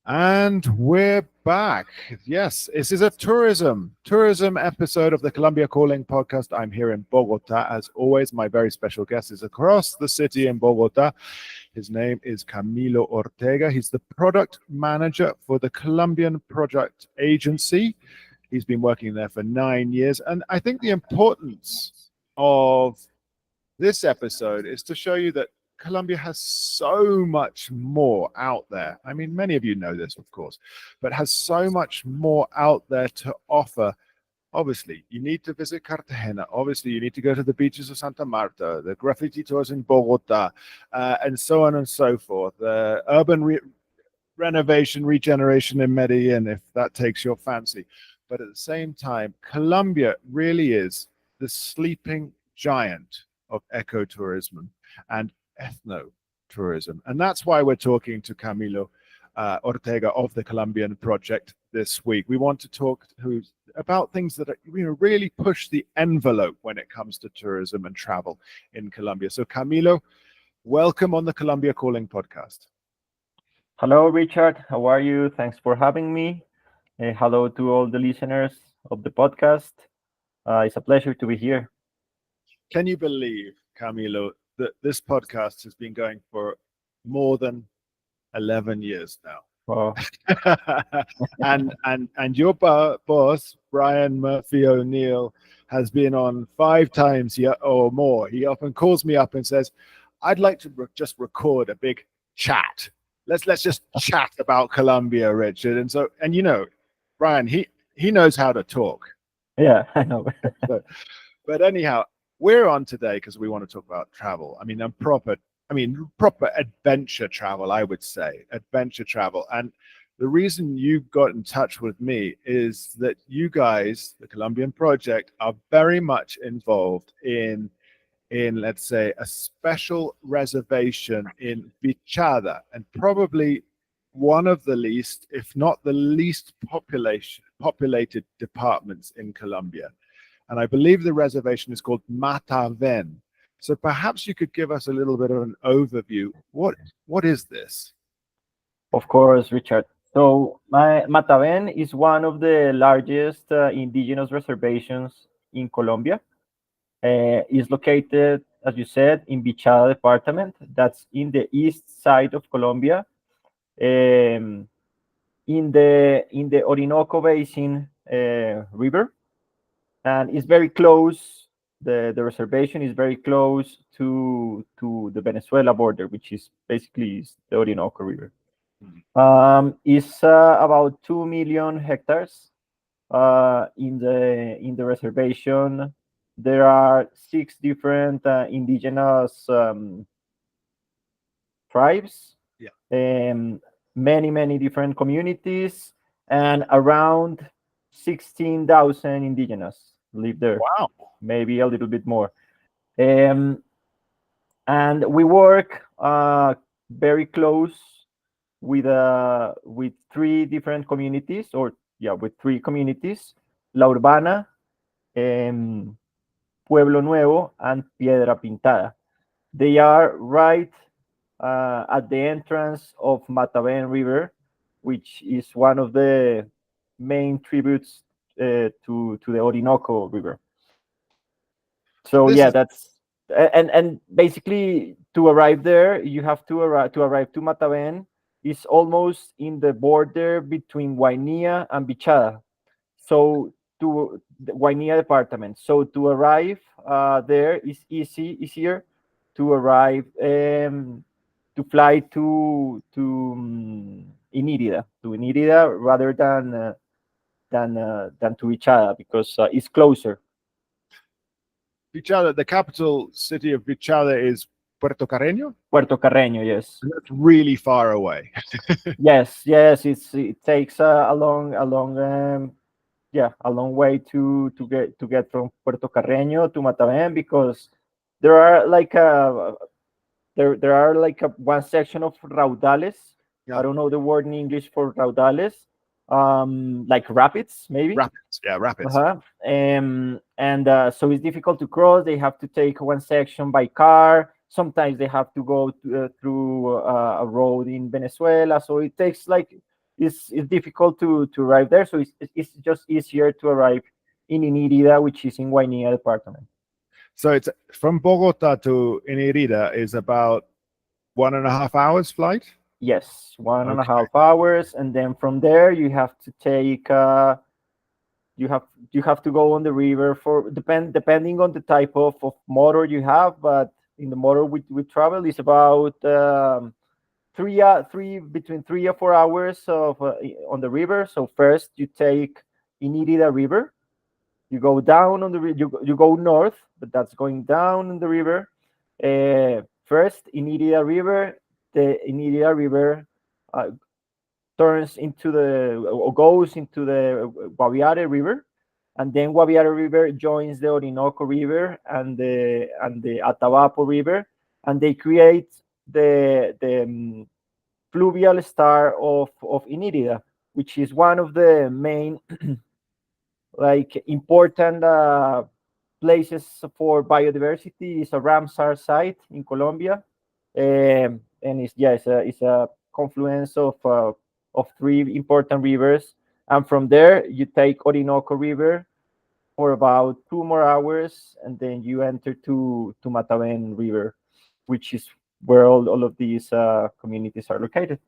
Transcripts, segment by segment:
And we're back. Yes, this is a tourism episode of the Colombia Calling podcast. I'm here in Bogota. As always, my very special guest is across the city in Bogota. His name is Camilo Ortega. He's the product manager for the Colombian Project agency. He's been working there for 9 years. And I think the importance of this episode is to show you that Colombia has so much more out there. I mean, many of you know this, of course, but has so much more out there to offer. Obviously, you need to visit Cartagena. Obviously, you need to go to the beaches of Santa Marta, the graffiti tours in Bogota, and so on and so forth. The urban renovation, regeneration in Medellin, if that takes your fancy. But at the same time, Colombia really is the sleeping giant of ecotourism and ethno-tourism. And that's why we're talking to Camilo Ortega of the Colombian Project this week. We want to talk about things that really push the envelope when it comes to tourism and travel in Colombia. So Camilo, welcome on the Colombia Calling podcast. Hello, Richard. How are you? Thanks for having me. Hello to all the listeners of the podcast. It's a pleasure to be here. Can you believe, Camilo, that this podcast has been going for more than 11 years now? Wow. and your boss, Brian Murphy O'Neill, has been on 5 times or more. He often calls me up and says, I'd like to just record a big chat. Let's just chat about Colombia, Richard. And Brian, he knows how to talk. Yeah, I know. But anyhow, we're on today because we want to talk about travel. I mean, proper adventure travel, I would say, adventure travel. And the reason you got in touch with me is that you guys, the Colombian Project, are very much involved in let's say, a special reservation in Vichada, and probably one of the least, if not the least populated departments in Colombia. And I believe the reservation is called Matavén. So perhaps you could give us a little bit of an overview. What is this? Of course, Richard. So Matavén is one of the largest indigenous reservations in Colombia. Is located, as you said, in Vichada department. That's in the east side of Colombia, in the Orinoco Basin river, and it's very close. The reservation is very close to the Venezuela border, which is basically the Orinoco River. It's about 2 million hectares in the reservation. There are 6 different indigenous tribes, many different communities, and around 16,000 indigenous live there. Wow, maybe a little bit more. And we work very close with 3 different communities, with 3 communities: La Urbana, Pueblo Nuevo, and Piedra Pintada. They are right at the entrance of Matavén River, which is one of the main tributes to the Orinoco River. So that's and basically to arrive there, you have to arrive to Matavén. It's almost in the border between Guainía and Vichada. So to the Guainía department. So to arrive there is easier to arrive to fly to Inírida rather than to Vichada, because it's closer. Vichada, the capital city of Vichada is Puerto Carreño? Puerto Carreño, yes. That's really far away. yes, it takes a long way to get from Puerto Carreño to Matavén, because there are one section of raudales. I don't know the word in English for raudales. Like rapids, maybe. Rapids. So it's difficult to cross. They have to take one section by car. Sometimes they have to go through a road in Venezuela. So it takes like it's difficult to arrive there. So it's just easier to arrive in Inirida, which is in Guainía department. So it's from Bogota to Inirida is about 1.5 hours flight. Yes, one and a Okay. half hours, and then from there you have to take you have you have to go on the river for depending on the type of motor you have, but in the motor we travel is about three between 3 or 4 hours of on the river. So first you take Inirida River, you go down on the you go north, but that's going down in the river. First Inirida River, the Inirida River uh, turns into the or goes into the Guaviare River, and then Guaviare River joins the Orinoco River and the Atabapo River, and they create the fluvial star of Inirida, which is one of the main like important places for biodiversity. Is a Ramsar site in Colombia, and it's a confluence of three important rivers. And from there, you take Orinoco River for about 2 more hours, and then you enter to Matavén River, which is where all of these communities are located.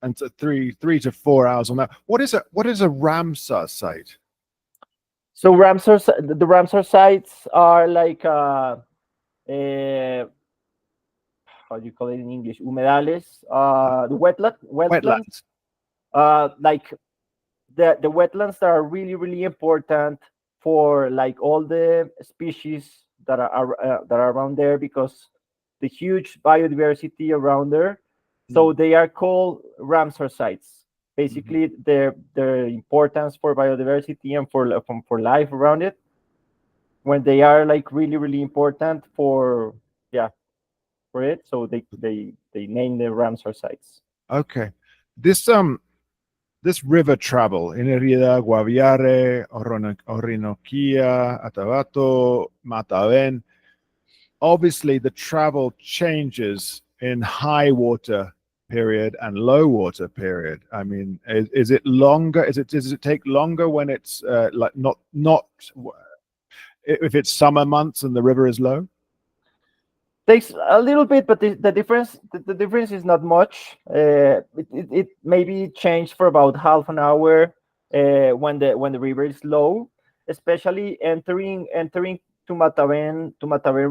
And so 3 to 4 hours on that. What is a Ramsar site? So the Ramsar sites are like uh, how do you call it in English? Humedales, the wetlands, Wetlands. like the wetlands that are really important for like all the species that are around there, because the huge biodiversity around there. So they are called Ramsar sites. Mhm. Basically, their importance for biodiversity and for life around it, when they are like really important for yeah for it. So they name the Ramsar sites. Okay. This this river travel, Inirida, Guaviare, Orinoquia, Atabato, Matavén. Obviously, the travel changes in high water period and low water period. I mean, is it longer? Does it take longer when it's like not if it's summer months and the river is low? Takes a little bit, but the difference is not much. It maybe changed for about half an hour when the river is low, especially entering to Matavén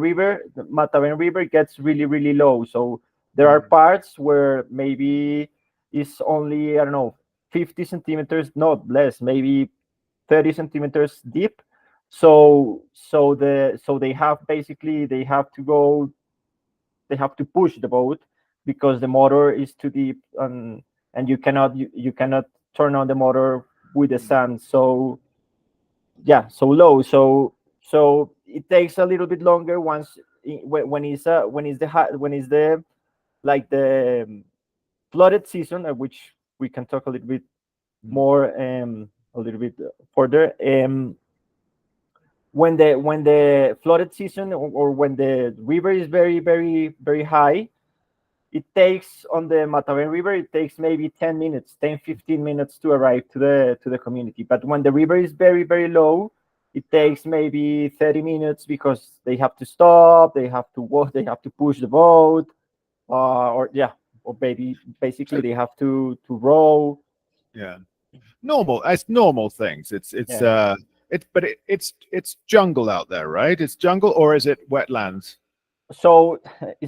River. The Matavén River gets really low, so there are parts where maybe it's only, I don't know, 50 centimeters, not less, maybe 30 centimeters deep. So they have basically they have to push the boat because the motor is too deep, and you cannot turn on the motor with the sand so so low. So it takes a little bit longer once when is the like the flooded season, which we can talk a little bit more a little bit further. When the flooded season, or when the river is very high, it takes on the Matavén River, it takes maybe 10 minutes, 10-15 minutes to arrive to the community. But when the river is very low, it takes maybe 30 minutes, because they have to stop, they have to walk, they have to push the boat, or maybe basically So they have to row. yeah, normal. It's normal things. Yeah. It's jungle out there, right? It's jungle, or is it wetlands? So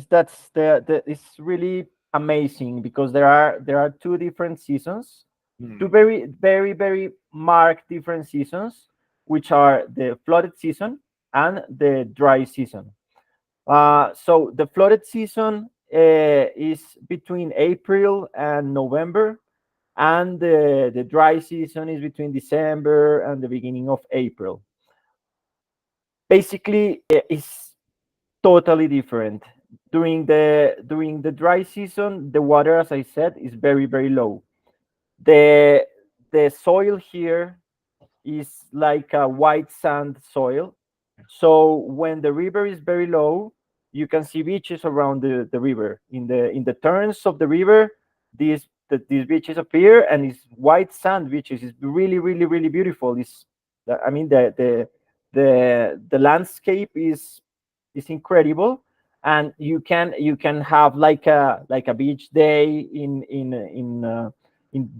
that's the it's really amazing, because there are two different seasons, two Hmm. very marked different seasons, which are the flooded season and the dry season. So the flooded season is between April and November, and the dry season is between December and the beginning of April. Basically, it's totally different. During the dry season, the water, as I said, is very low. The the soil here is like a white sand soil. So when the river is very low, you can see beaches around the river. In the turns of the river, these these beaches appear, and it's white sand beaches. It's really, really, really beautiful. I mean, the landscape is incredible, and you can have like a beach day in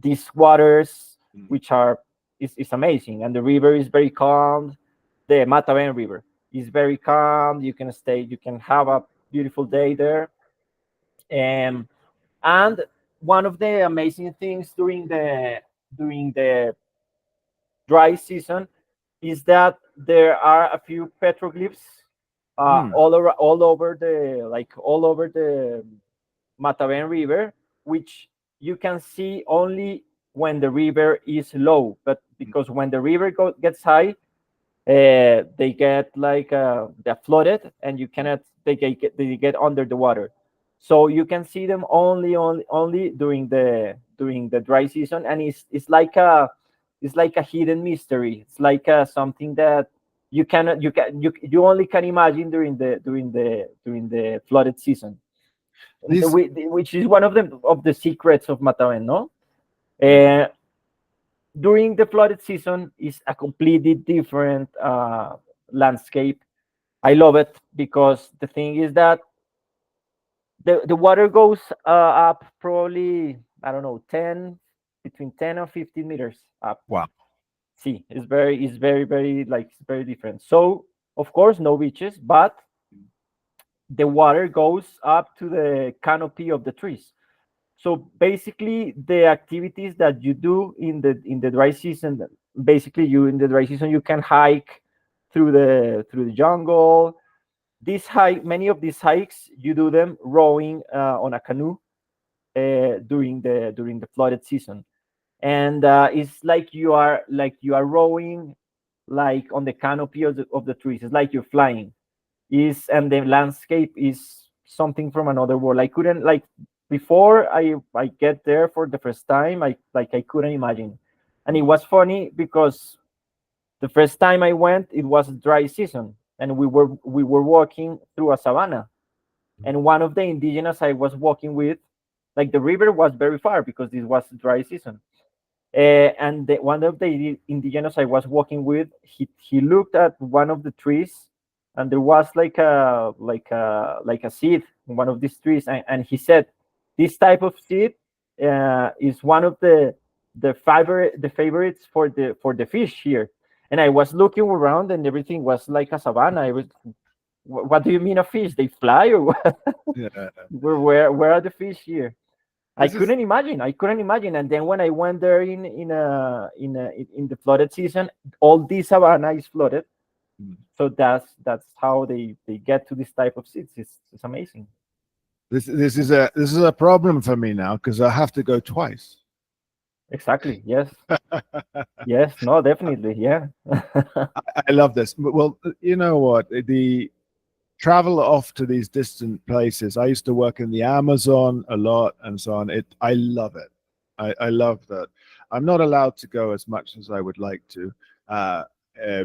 these waters, which are is amazing, and the river is very calm. The Matavén River is very calm. You can stay, you can have a beautiful day there. And one of the amazing things during the dry season is that there are a few petroglyphs all over the Matavén River, which you can see only when the river is low. But because when the river gets high, they get they're flooded, and you cannot they get under the water. So you can see them only during the dry season, and it's like a hidden mystery. It's like something that you only can imagine during the flooded season, These which is one of the secrets of Matavén, no? Uh, During the flooded season is a completely different landscape. I love it because the thing is that the water goes up probably, I don't know, 10 between 10 and 15 meters up. wow. See, it's very, like, it's very different. So of course no beaches, but the water goes up to the canopy of the trees. So basically, the activities that you do in the dry season, basically you in the dry season you can hike through the jungle. Many of these hikes you do them rowing on a canoe during the flooded season, and it's like you are rowing like on the canopy of the trees. It's like you're flying. And the landscape is something from another world. I couldn't, like, before I get there for the first time, I couldn't imagine. And it was funny because the first time I went, it was dry season, and we were walking through a savanna, and one of the indigenous I was walking with, like, the river was very far because this was dry season. And one of the indigenous I was walking with, he looked at one of the trees, and there was like a seed in one of these trees, and he said, "This type of seed is one of the favorites for the fish here." And I was looking around, and everything was like a savanna. I was, What do you mean a fish? They fly, or what? Yeah. Where are the fish here? I This is couldn't imagine. I couldn't imagine. And then when I went there in the flooded season, all this savanna is flooded. So that's how they get to this type of seeds. It's amazing. this is a problem for me now because I have to go twice. Exactly. Yes. Yes. No. Definitely. Yeah. I love this. Well, you know what? The travel off to these distant places. I used to work in the Amazon a lot and so on. I love it. I love that. I'm not allowed to go as much as I would like to uh,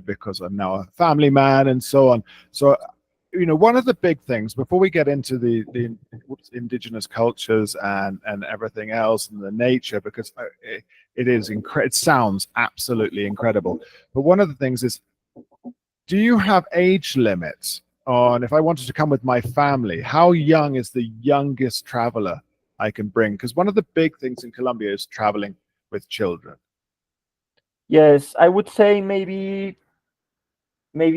because I'm now a family man and so on. So, one of the big things before we get into the indigenous cultures and everything else and the nature, because it sounds absolutely incredible. But one of the things is, do you have age limits on if I wanted to come with my family? How young is the youngest traveler I can bring? Because one of the big things in Colombia is traveling with children. Yes. I would say maybe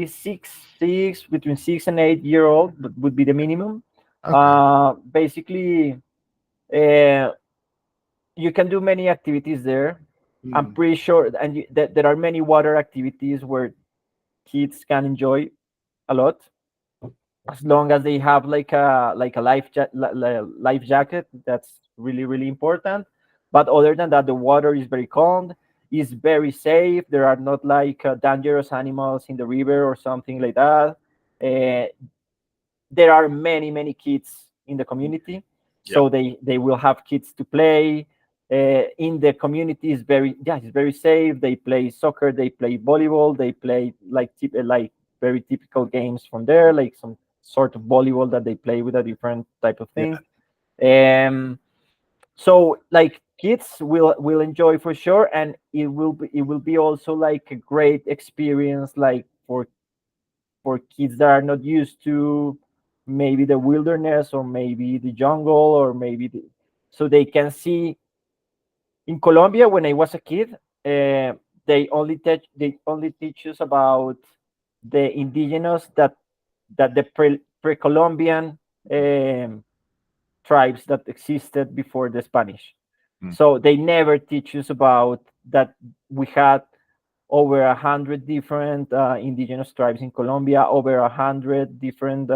six between 6 and 8 year old would be the minimum. Okay. Basically, uh, you can do many activities there. I'm pretty sure, and that there are many water activities where kids can enjoy a lot, as long as they have like a life jacket. That's really, really important. But other than that, the water is very calm, is very safe. There are not like dangerous animals in the river or something like that. uh, there are many kids in the community, Yeah. so they will have kids to play. In the community is it's very safe. They play soccer, they play volleyball, they play like very typical games from there, like some sort of volleyball that they play with a different type of Yeah. thing. um So like kids will enjoy for sure, and it will be also like a great experience, like for kids that are not used to maybe the wilderness or maybe the jungle or maybe so they can see. In Colombia, when I was a kid, they only teach us about the indigenous that the pre-Columbian um, tribes that existed before the Spanish. Mm. So they never teach us about that we had over 100 different indigenous tribes in Colombia, over 100 different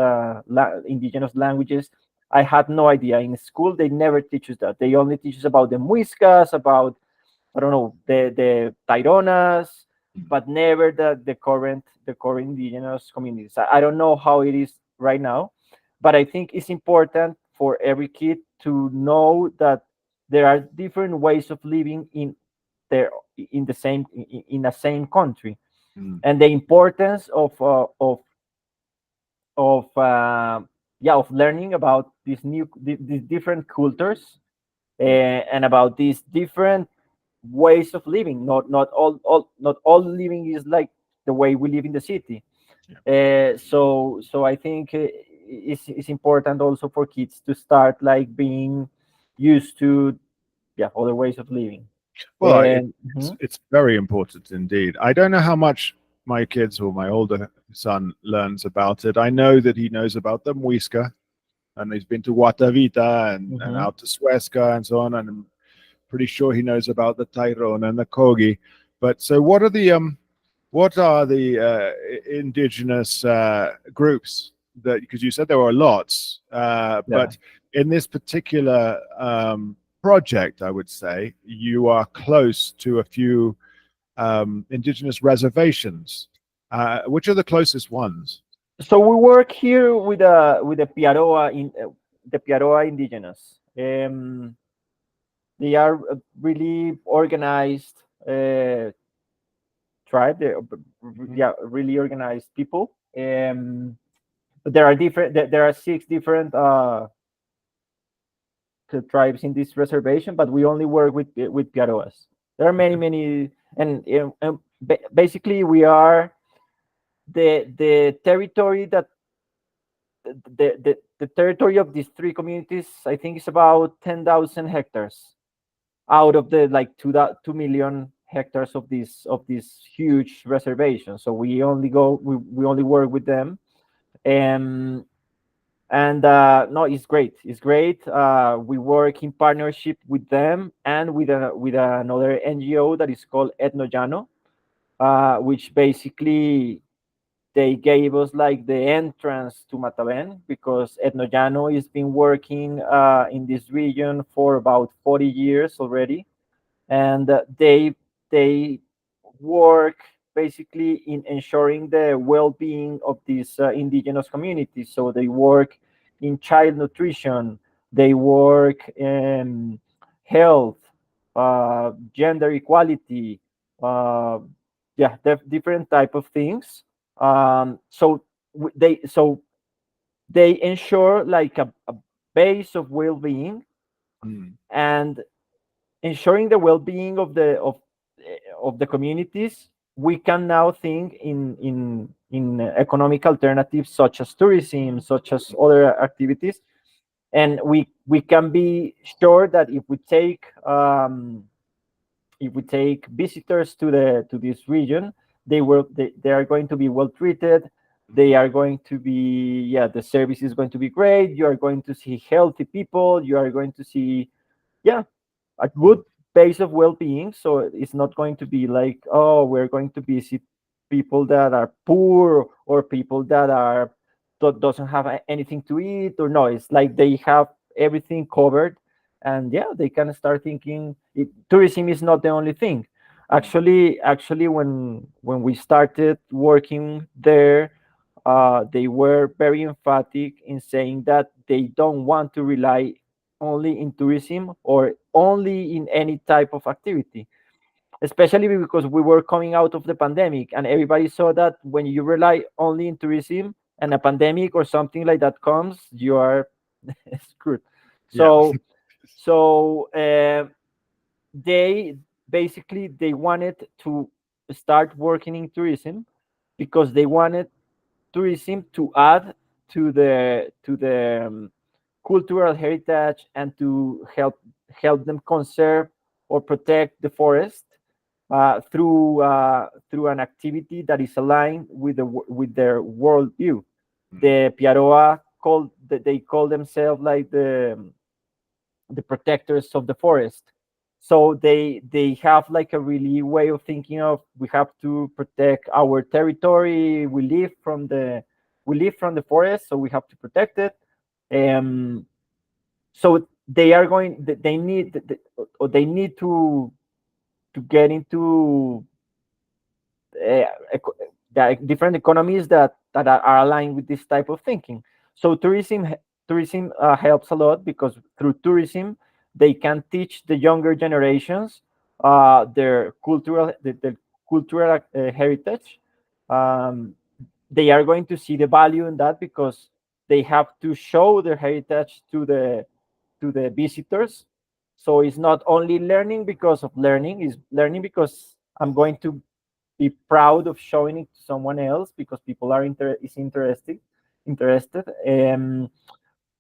indigenous languages. I had no idea. In school, they never teach us that. They only teach us about the Muiscas, about I don't know the Taironas, but never the current indigenous communities. I don't know how it is right now, but I think it's important for every kid to know that there are different ways of living there in the same country, Mm. and the importance of yeah, of learning about these different cultures, and about these different ways of living. Not all living is like the way we live in the city. Yeah. So I think it's important also for kids to start like being used to, yeah, other ways of living. Well, Mhm. it's very important indeed. I don't know how much my kids or my older son learns about it. I know that he knows about the Muisca, and he's been to Guatavita and Mhm. out to Suezca and so on. And I'm pretty sure he knows about the Tyrone and the Kogi. But so, what are the indigenous groups that? Because you said there were lots, Yeah. but in this particular project, I would say you are close to a few indigenous reservations. Which are the closest ones? So we work here with the Piaroa in the Piaroa indigenous. They are really organized tribe. Yeah, really organized people. But there are different. There are six different tribes in this reservation, but we only work with Piaroas. There are many, Okay. many, and basically we are the territory that the territory of these three communities. I think is about 10,000 hectares out of the like 2 million hectares of this huge reservation. So we only work with them. Um, and no, it's great. It's great. We work in partnership with them and with another NGO that is called Etnojano, which basically they gave us like the entrance to Matavén, because Etnojano has been working in this region for about 40 years already, and they work basically in ensuring the well-being of these indigenous communities. So they work in child nutrition, they work in health, gender equality, uh, yeah, different type of things. They ensure like a base of well-being, Mm. and ensuring the well-being of the communities. We can now think in economic alternatives such as tourism, such as other activities, and we can be sure that if we take visitors to this region, they are going to be well treated. They are going to be, yeah, the service is going to be great. You are going to see healthy people. You are going to see, yeah, a good base of well-being. So it's not going to be like, oh, we're going to visit people that are poor or people that doesn't have anything to eat, or no, it's like they have everything covered. And yeah, they can start thinking tourism is not the only thing. Actually, when we started working there, they were very emphatic in saying that they don't want to rely only in tourism or only in any type of activity, especially because we were coming out of the pandemic and everybody saw that when you rely only in tourism and a pandemic or something like that comes, you are screwed. Yeah. So So they basically they wanted to start working in tourism because they wanted tourism to add to the cultural heritage and to help them conserve or protect the forest through an activity that is aligned with with their worldview. The Piaroa they call themselves like the protectors of the forest. So they have like a really way of thinking of we have to protect our territory. We live from the forest, so we have to protect it. So they are going. They need or they need to get into uh, eco- the different economies that are aligned with this type of thinking. So tourism helps a lot because through tourism they can teach the younger generations their cultural heritage. Um, they are going to see the value in that because they have to show their heritage to the visitors. So it's not only learning because of learning, it's learning because I'm going to be proud of showing it to someone else because people are interested.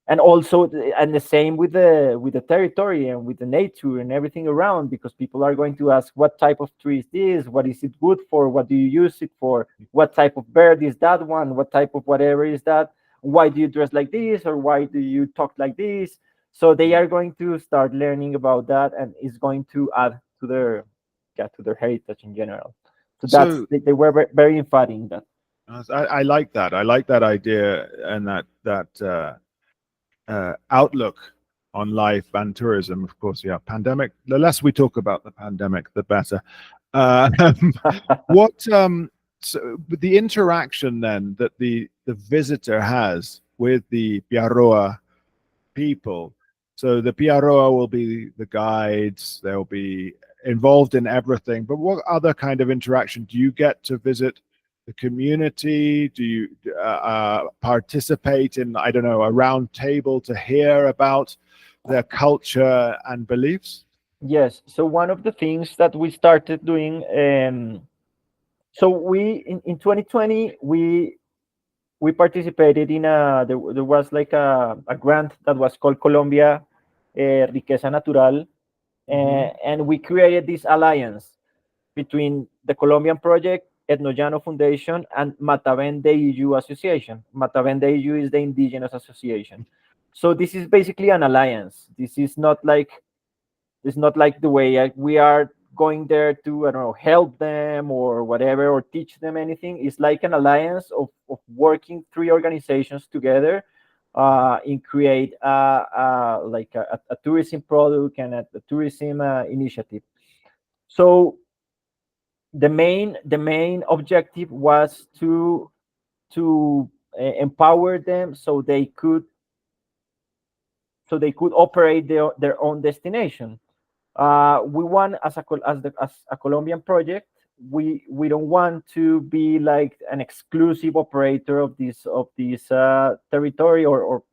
And also and the same with the territory and with the nature and everything around because people are going to ask what type of tree is this, what is it good for, what do you use it for, what type of bird is that one, what type of whatever is that, why do you dress like this or why do you talk like this. So they are going to start learning about that and it's going to add to their to their heritage in general. So that's So they were very emphatic in that. I like that. I like that idea and that outlook on life and tourism. Of course, yeah. Pandemic. The less we talk about the pandemic, the better. Uh, what so the interaction then that the visitor has with the Piaroa people. So the Piaroa will be the guides. They'll be involved in everything. But what other kind of interaction do you get to visit the community? Do you participate in, I don't know, a round table to hear about their culture and beliefs? Yes. So one of the things that we started doing, so we in 2020 we participated in there was like a grant that was called Colombia Riqueza Natural, and we created this alliance between the Colombian Project, Etnollano Foundation, and Matavén DEU Association. Matavén DEU is the Indigenous Association. So this is basically an alliance. This is not like it's not like the way we are going there to I don't know help them or whatever or teach them anything. It's like an alliance of working three organizations together in create like a tourism product and a tourism initiative. So the main objective was to empower them so they could operate their own destination. We want as a Colombian project, we don't want to be like an exclusive operator of this territory or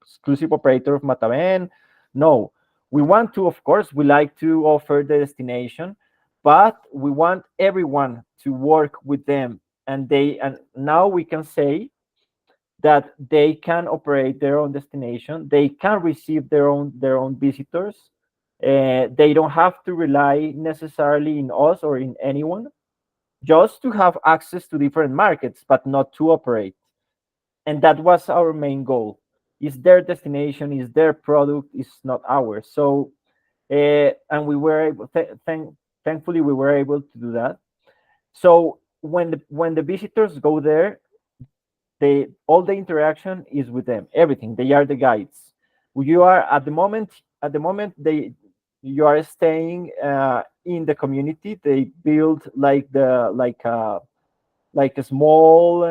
exclusive operator of Matavén. No, we want to, of course, we like to offer the destination, but we want everyone to work with them, and now we can say that they can operate their own destination, they can receive their own visitors. They don't have to rely necessarily in us or in anyone just to have access to different markets but not to operate. And that was our main goal. Is their destination, is their product, is not ours. So and we were able thankfully we were able to do that. So when the visitors go there, they all the interaction is with them, everything. They are the guides. You are at the moment you are staying in the community. They build like a small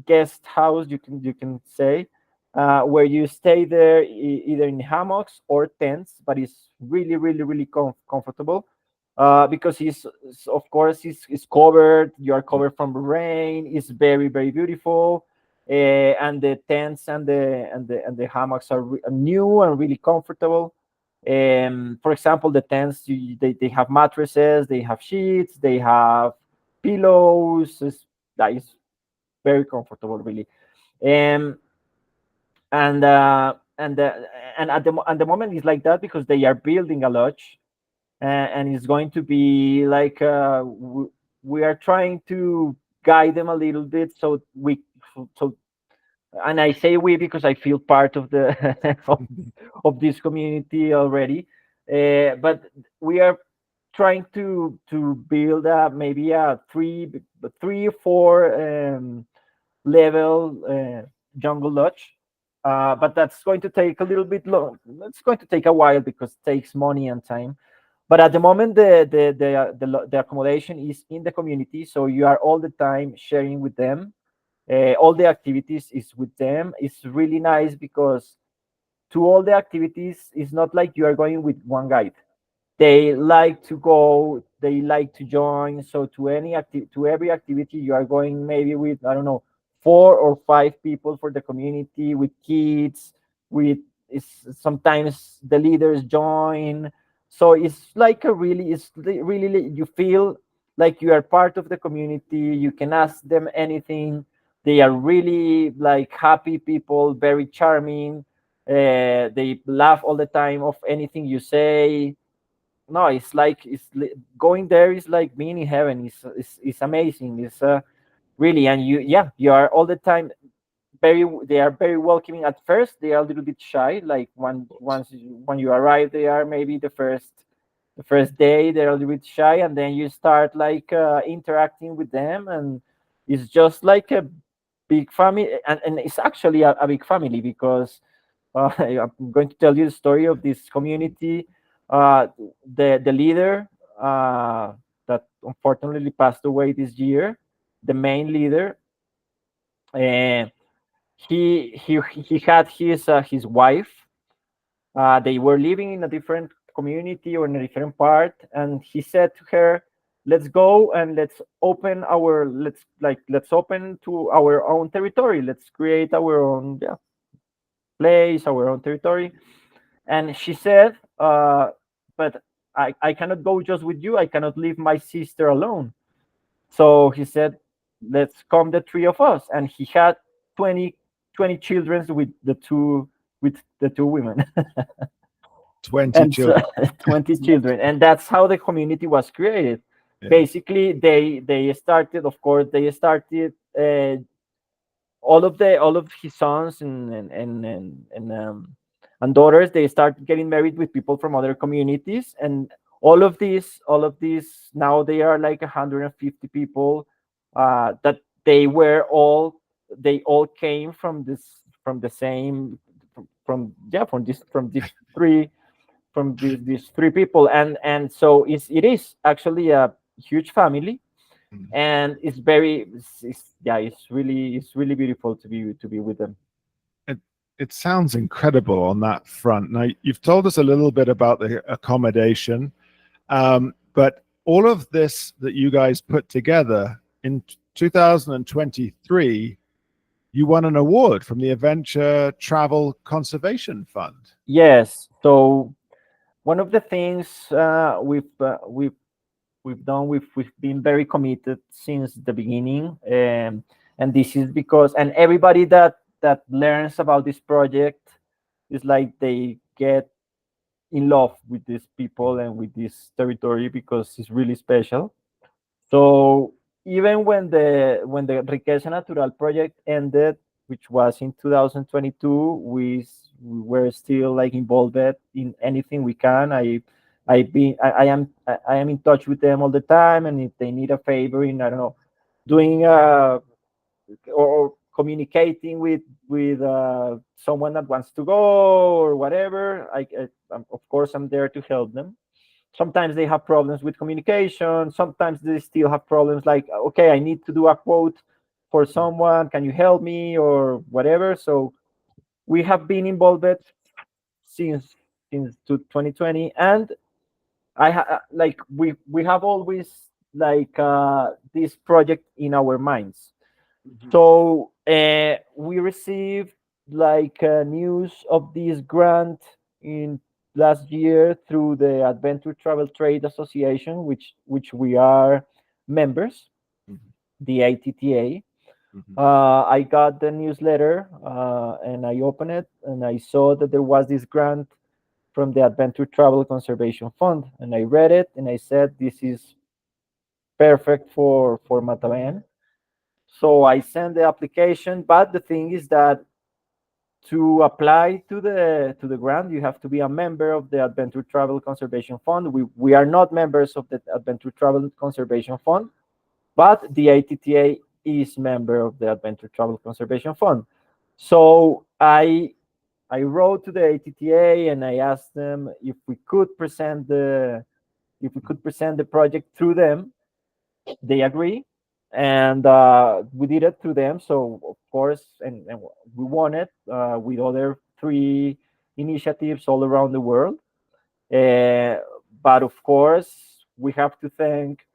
guest house, you can say, where you stay there either in hammocks or tents, but it's really really really comfortable because of course it's covered. You are covered from rain. It's very very beautiful. and the tents and the hammocks are new and really comfortable. For example, the tents, they have mattresses, they have sheets, they have pillows. That is very comfortable, really. Um, and at the moment it's like that because they are building a lodge, and it's going to be like we are trying to guide them a little bit, so and I say we because I feel part of the of this community already. But we are trying to build maybe a three or four level jungle lodge. But that's going to take a little bit long. It's going to take a while because it takes money and time. But at the moment, the accommodation is in the community, so you are all the time sharing with them. All the activities is with them. It's really nice because to all the activities, it's not like you are going with one guide. They like to go, they like to join. So to every activity, you are going maybe with, I don't know, 4 or 5 people for the community, with kids, with sometimes the leaders join. So it's like really you feel like you are part of the community. You can ask them anything. They are really like happy people, very charming. They laugh all the time of anything you say. No, it's like going there is like being in heaven. It's amazing. It's really, and you are all the time they are very welcoming. At first they are a little bit shy, like when you arrive, they are maybe the first day they're a little bit shy, and then you start like interacting with them, and it's just like a big family. And it's actually a big family because I'm going to tell you the story of this community. Uh, the leader that unfortunately passed away this year, the main leader, uh, he had his wife. They were living in a different community or in a different part, and he said to her, "Let's go and let's open to our own territory. Let's create our own, yeah, place, our own territory." And she said, "But I cannot go just with you. I cannot leave my sister alone." So he said, "Let's come the three of us." And he had 20, 20 children with the two women. 20 And so children. 20 children, and that's how the community was created. Yeah. Basically, they started, of course, all of his sons and daughters. They start getting married with people from other communities, and all of these now they are like 150 people. That they all came from the same from these three people, and so it is actually a huge family. Mm. And it's really beautiful to be with them. It, it sounds incredible on that front. Now, you've told us a little bit about the accommodation, but all of this that you guys put together in 2023, you won an award from the Adventure Travel Conservation Fund. Yes, so one of the things we've done, we've been very committed since the beginning. And this is because, and everybody that learns about this project is like they get in love with these people and with this territory because it's really special. So even when the Riqueza Natural project ended, which was in 2022, we were still like involved in anything we can. I am in touch with them all the time, and if they need a favor in, I don't know, doing or communicating with someone that wants to go or whatever, of course I'm there to help them. Sometimes they have problems with communication. Sometimes they still have problems like, okay, I need to do a quote for someone. Can you help me or whatever? So we have been involved since to 2020, and like we have always like this project in our minds. Mhm. So we received like news of this grant in last year through the Adventure Travel Trade Association, which we are members, Mhm. the ATTA. Mhm. I got the newsletter and I opened it and I saw that there was this grant from the Adventure Travel Conservation Fund, and I read it and I said this is perfect for Matavén. So I sent the application, but the thing is that to apply to the grant, you have to be a member of the Adventure Travel Conservation Fund. We are not members of the Adventure Travel Conservation Fund, but the ATTA is member of the Adventure Travel Conservation Fund. So I wrote to the ATTA and I asked them if we could present the project through them. They agree, and we did it through them. So of course, and we won it with other three initiatives all around the world. But of course, we have to thank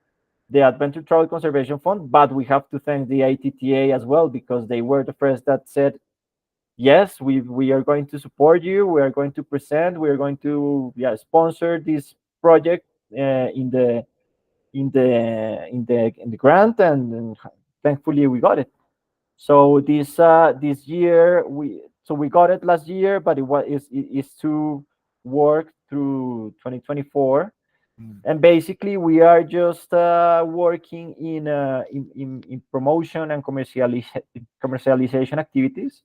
the Adventure Travel Conservation Fund, but we have to thank the ATTA as well because they were the first that said, yes, we are going to support you. We are going to present. We are going to sponsor this project in the grant, and thankfully we got it. So this year we got it last year, but it is to work through 2024. Mhm. And basically we are just working in promotion and commercialization activities.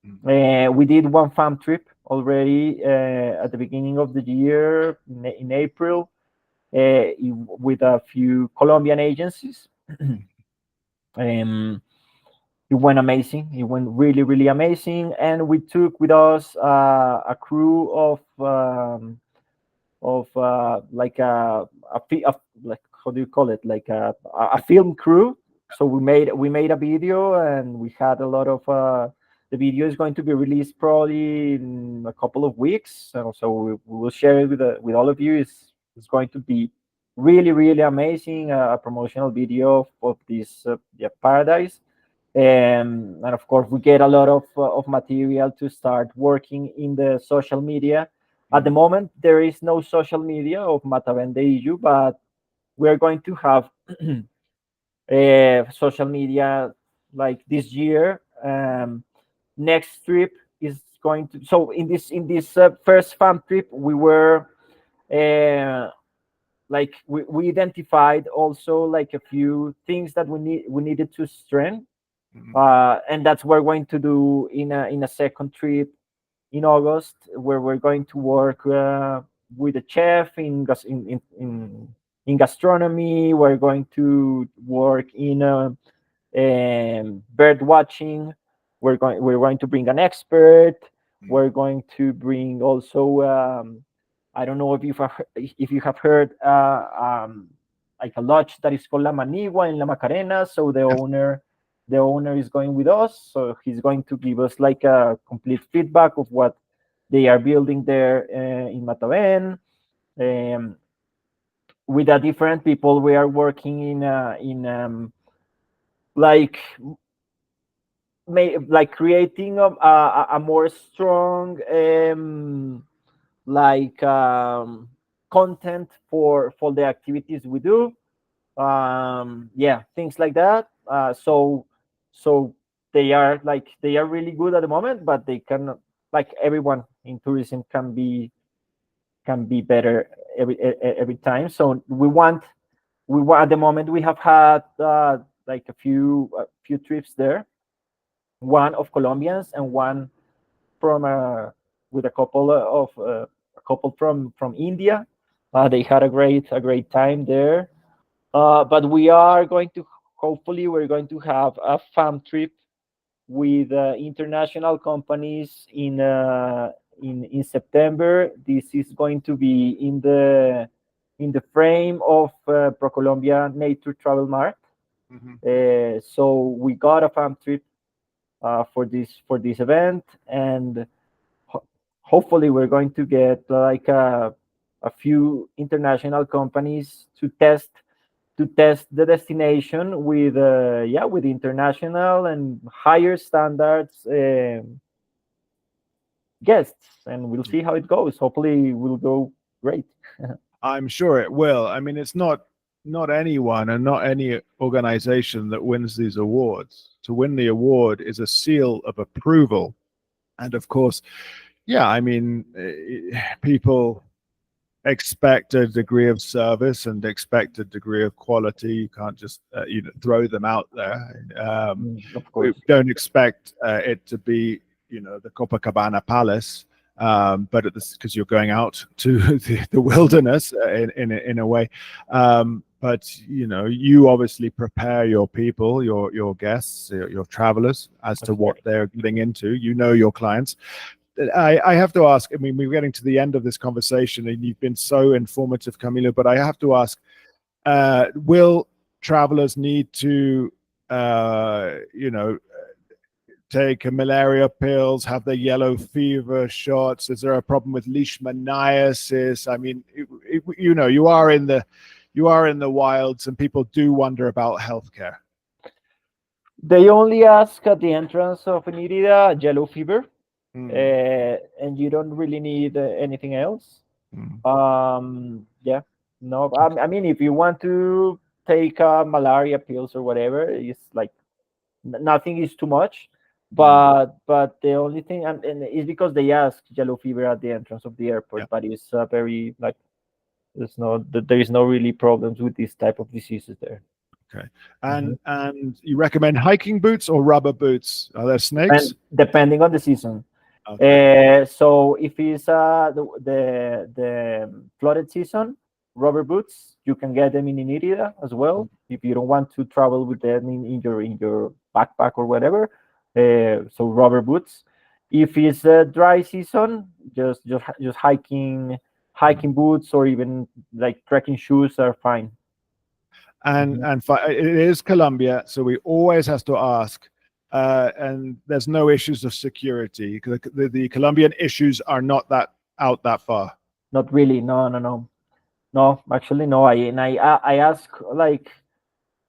Mhm. We did one farm trip already at the beginning of the year in April with a few Colombian agencies. um, it went amazing. It went really, really amazing. And we took with us a crew of like like how do you call it, like a film crew. So we made a video and we had a lot of the video is going to be released probably in a couple of weeks, so we will share it with all of you. It's going to be really, really amazing, a promotional video of this paradise. And of course we get a lot of material to start working in the social media. At the Mhm. moment, there is no social media of Matavén de EU, but we are going to have social media like this year. Next trip is going to so in this first farm trip we were uh, like we identified also like a few things that we needed to strengthen, Mhm. and that's what we're going to do in a second trip in August, where we're going to work with a chef in gastronomy. We're going to work in bird watching. We're going to bring an expert. Mhm. We're going to bring also I don't know if you have heard like a lodge that is called La Manigua in La Macarena. So Yes. the owner is going with us. So he's going to give us like a complete feedback of what they are building there in Matavén. Um, with the different people, we are working in like like creating a more strong like content for the activities we do. Yeah, things like that. So they are really good at the moment, but they can, like everyone in tourism, can be better every time. So we want at the moment we have had like a few trips there, one of Colombians and one from with a couple from India. They had a great time there. But we are going to hopefully we're going to have a farm trip with international companies in September. This is going to be in the frame of ProColombia Nature Travel Mart. Mhm. So we got a farm trip for this event, and ho- hopefully we're going to get like a few international companies to test the destination with with international and higher standards guests, and we'll see how it goes. Hopefully, it will go great. I'm sure it will. I mean, it's not anyone and not any organization that wins these awards. To win the award is a seal of approval, and of course, yeah, I mean, people expect a degree of service and expect a degree of quality. You can't just throw them out there. Of We course. don't expect it to be the Copacabana Palace, but because you're going out to the wilderness in a way. But you obviously prepare your people, your guests, your travelers as to what they're getting into. Your clients. I have to ask, I mean, we're getting to the end of this conversation and you've been so informative, Camilo, but I have to ask, will travelers need to, take malaria pills, have the yellow fever shots? Is there a problem with leishmaniasis? I mean, you are in the wilds and people do wonder about healthcare. They only ask at the entrance of Nérida yellow fever. And you don't really need anything else. No, I mean, if you want to take malaria pills or whatever, it's like nothing is too much. But the only thing, and it's because they ask yellow fever at the entrance of the airport, but it's very like there is no really problems with this type of diseases there. Okay, and you recommend hiking boots or rubber boots? Are there snakes? And depending on the season. Okay. So if it's the flooded season, rubber boots, you can get them in Nérida as well. If you don't want to travel with them in your backpack or whatever, so rubber boots. If it's a dry season, just hiking boots or even like trekking shoes are fine. And it is Colombia, so we always have to ask. And there's no issues of security. The Colombian issues are not that far. Not really. No. Actually, no. I ask like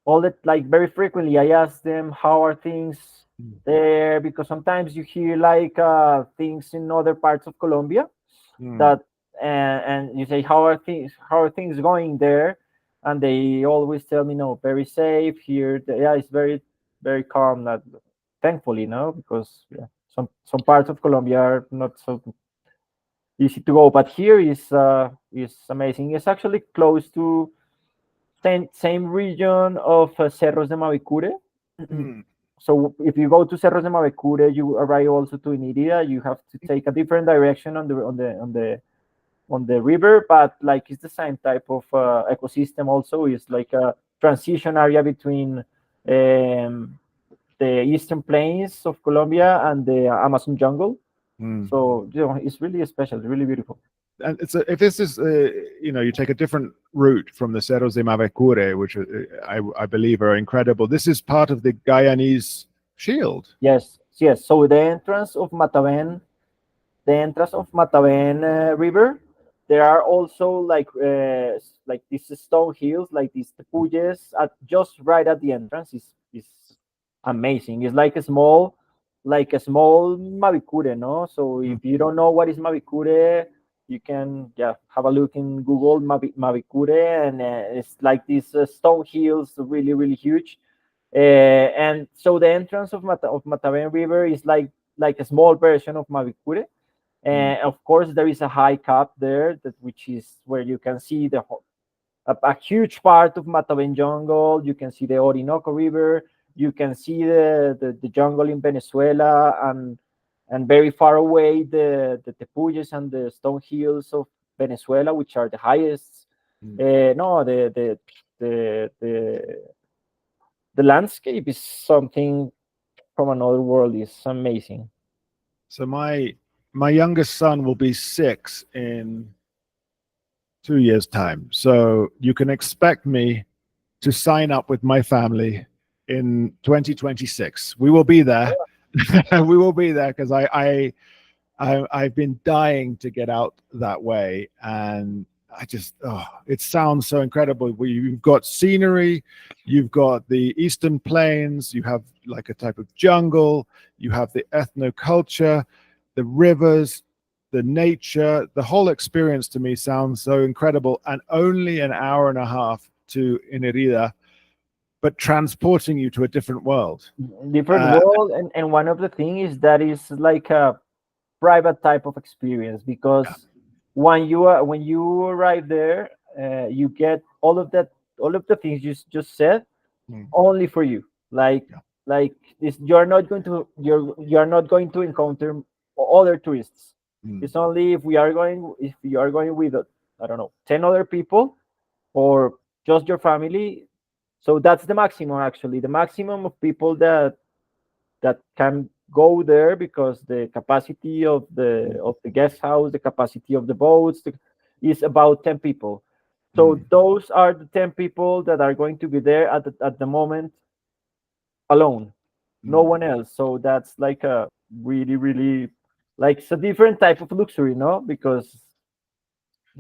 all that, like very frequently. I ask them how are things there, because sometimes you hear like things in other parts of Colombia that and you say how are things going there, and they always tell me no, very safe here. Yeah, it's very very calm. That thankfully, no, because some parts of Colombia are not so easy to go, but here is amazing. It's actually close to same region of Cerros de Mavicure. So if you go to Cerros de Mavicure, you arrive also to Nérida. You have to take a different direction on the river, but like it's the same type of ecosystem. Also, it's like a transition area between the eastern plains of Colombia and the Amazon jungle. So it's really special. It's really beautiful. And if this is you take a different route from the Cerros de Mavicure, which I believe are incredible. This is part of the Guyanese Shield. Yes. So the entrance of Matavén River, there are also like these stone hills, like these tepuyes, just right at the entrance. Is amazing. It's like a small Mavicure, no? So if you don't know what is Mavicure, you can have a look in Google Mavicure, and it's like these stone hills, really really huge. And so the entrance of Matavén River is like a small version of Mavicure. And of course, there is a high cap there, which is where you can see a huge part of Matavén Jungle. You can see the Orinoco River. You can see the jungle in Venezuela, and very far away the tepuyes and the stone hills of Venezuela, which are the highest. The landscape is something from another world. It's amazing. So my youngest son will be 6 in 2 years' time. So you can expect me to sign up with my family in 2026. We will be there. We will be there because I've been dying to get out that way, and it sounds so incredible. You've got scenery, you've got the eastern plains, you have like a type of jungle, you have the ethnoculture, the rivers, the nature. The whole experience to me sounds so incredible, and only an hour and a half to Inirida, but transporting you to a different world. Different world, and one of the things is that is like a private type of experience, because when you arrive there, you get all of the things you just said only for you. Like this, you're not going to encounter other tourists. It's only if you are going with, I don't know, 10 other people or just your family. So that's the maximum, actually, the maximum of people that can go there, because the capacity of the guest house, the capacity of the boats is about 10 people. So those are the 10 people that are going to be there at the moment alone, no one else. So that's like a really, really, like, it's a different type of luxury, no? Because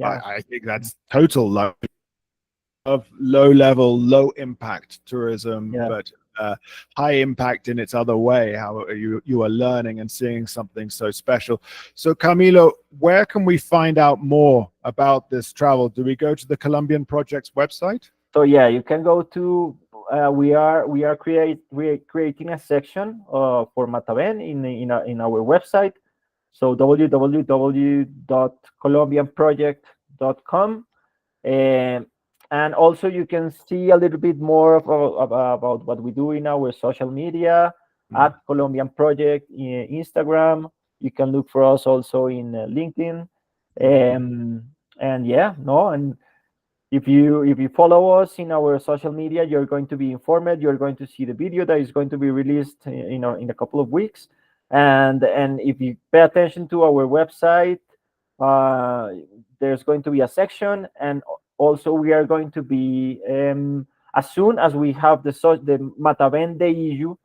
I think that's total low level, low impact tourism, but high impact in its other way, how you are learning and seeing something so special. So Camilo, where can we find out more about this travel? Do we go to the Colombian Project's website? So you can go to we are creating a section for Matavén in our website. So www.colombianproject.com, and also you can see a little bit more about what we do in our social media at Colombian Project in Instagram. You can look for us also in LinkedIn, and if you follow us in our social media, you're going to be informed. You're going to see the video that is going to be released in a couple of weeks, and if you pay attention to our website, there's going to be a section, and also we are going to be as soon as we have the Matavén Day issue,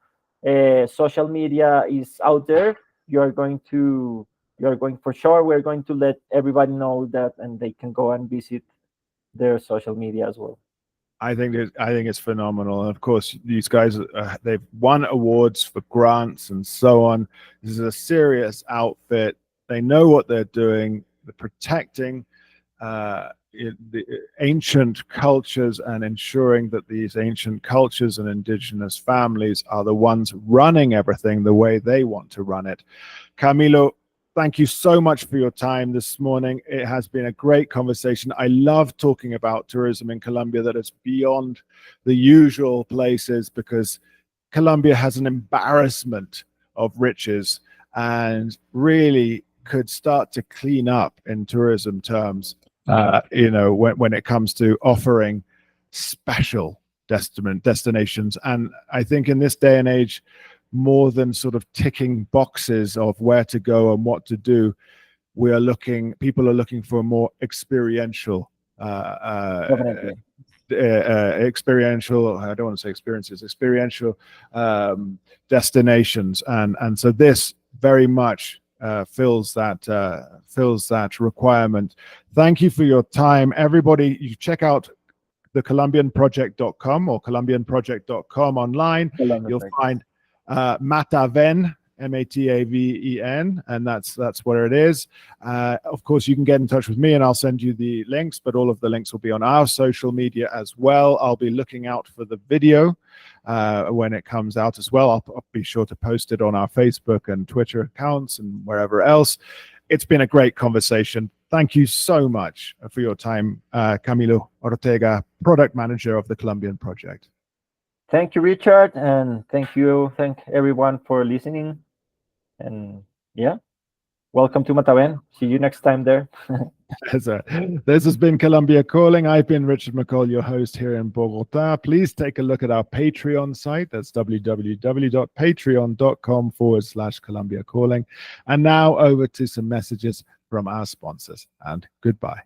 social media is out there. We're going to let everybody know that, and they can go and visit their social media as well. I think it's phenomenal, and of course these guys they've won awards for grants and so on. This is a serious outfit. They know what they're doing. They're protecting the ancient cultures and ensuring that these ancient cultures and indigenous families are the ones running everything the way they want to run it. Camilo, thank you so much for your time this morning. It has been a great conversation. I love talking about tourism in Colombia that is beyond the usual places, because Colombia has an embarrassment of riches and really could start to clean up in tourism terms, when it comes to offering special destinations. And I think in this day and age, more than sort of ticking boxes of where to go and what to do, people are looking for a more experiential experiential, I don't want to say experiences, experiential destinations, and so this very much fills that requirement. Thank you for your time, everybody. You check out the colombianproject.com or colombianproject.com online. You'll find Matavén, Mataven, and that's where it is. Of course, you can get in touch with me and I'll send you the links, but all of the links will be on our social media as well. I'll be looking out for the video when it comes out as well. I'll be sure to post it on our Facebook and Twitter accounts and wherever else. It's been a great conversation. Thank you so much for your time, Camilo Ortega, Product Manager of the Colombian Project. Thank you, Richard, and thank everyone for listening. And welcome to Matavén. See you next time there. This has been Colombia Calling. I've been Richard McColl, your host here in Bogota. Please take a look at our Patreon site. That's www.patreon.com/Colombia Calling. And now over to some messages from our sponsors, and goodbye.